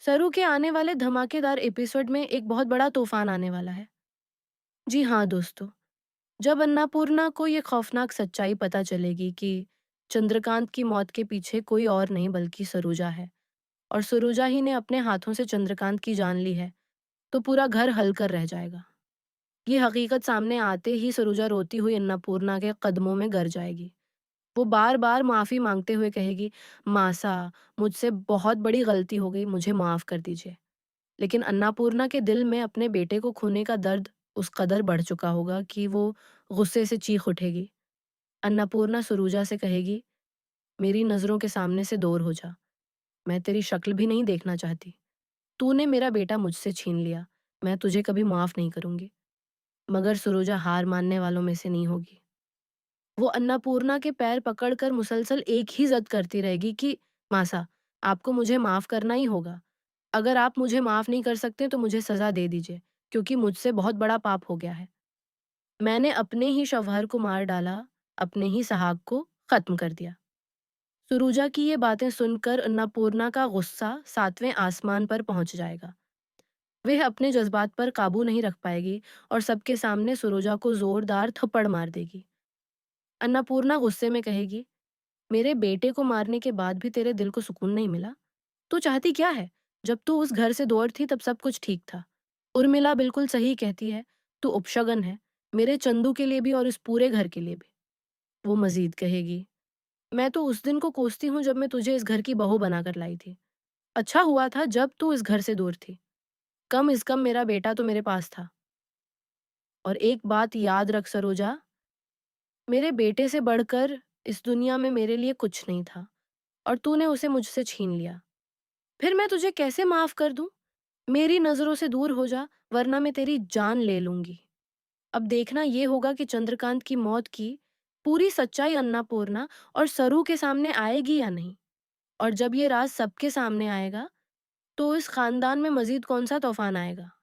सरू के आने वाले धमाकेदार एपिसोड में एक बहुत बड़ा तूफान आने वाला है। जी हाँ दोस्तों, जब अन्नपूर्णा को ये खौफनाक सच्चाई पता चलेगी कि चंद्रकांत की मौत के पीछे कोई और नहीं बल्कि सरोजा है और सरोजा ही ने अपने हाथों से चंद्रकांत की जान ली है, तो पूरा घर हलकर रह जाएगा। ये हकीकत सामने आते ही सरोजा रोती हुई अन्नपूर्णा के कदमों में गिर जाएगी। वो बार-बार माफ़ी माँगते हुए कहेगी, "मासा, मुझसे बहुत बड़ी गलती हो गई, मुझे माफ़ कर दीजिए।" लेकिन अन्नपूर्णा के दिल में अपने बेटे को खोने का दर्द उस कदर बढ़ चुका होगा कि वो गुस्से से चीख उठेगी। अन्नपूर्णा सुरुजा से कहेगी, "मेरी नज़रों के सामने से दूर हो जा। मैं तेरी शक्ल भी नहीं देखना चाहती। तूने मेरा बेटा मुझसे छीन लिया। मैं तुझे कभी माफ़ नहीं करूँगी।" मगर सुरुजा हार मानने वालों में से नहीं होगी। वो अन्नपूर्णा के पैर पकड़कर मुसलसल एक ही ज़िद करती रहेगी कि मासा, आपको मुझे माफ़ करना ही होगा। अगर आप मुझे माफ़ नहीं कर सकते तो मुझे सज़ा दे दीजिए, क्योंकि मुझसे बहुत बड़ा पाप हो गया है। मैंने अपने ही शौहर को मार डाला, अपने ही सहाग को ख़त्म कर दिया। सुरुजा की ये बातें सुनकर अन्नपूर्णा का गुस्सा 7वें आसमान पर पहुँच जाएगा। वह अपने जज़्बात पर काबू नहीं रख पाएगी और सबके सामने सुरुजा को ज़ोरदार थप्पड़ मार देगी। अन्नपूर्णा गुस्से में कहेगी, मेरे बेटे को मारने के बाद भी तेरे दिल को सुकून नहीं मिला? तू चाहती क्या है? जब तू उस घर से दूर थी तब सब कुछ ठीक था। उर्मिला बिल्कुल सही कहती है, तू उपशगन है, मेरे चंदू के लिए भी और इस पूरे घर के लिए भी। वो मज़ीद कहेगी, मैं तो उस दिन को कोसती हूँ जब मैं तुझे इस घर की बहू बनाकर लाई थी। अच्छा हुआ था जब तू इस घर से दूर थी। कम इज़ कम मेरा बेटा तो मेरे पास था। और एक बात याद रख सरोजा, मेरे बेटे से बढ़कर इस दुनिया में मेरे लिए कुछ नहीं था और तूने उसे मुझसे छीन लिया। फिर मैं तुझे कैसे माफ़ कर दूँ? मेरी नज़रों से दूर हो जा, वरना मैं तेरी जान ले लूँगी। अब देखना ये होगा कि चंद्रकांत की मौत की पूरी सच्चाई अन्नपूर्णा और सरू के सामने आएगी या नहीं। और जब ये राज़ सबके सामने आएगा, तो इस ख़ानदान में मज़ीद कौन-सा तूफ़ान आएगा।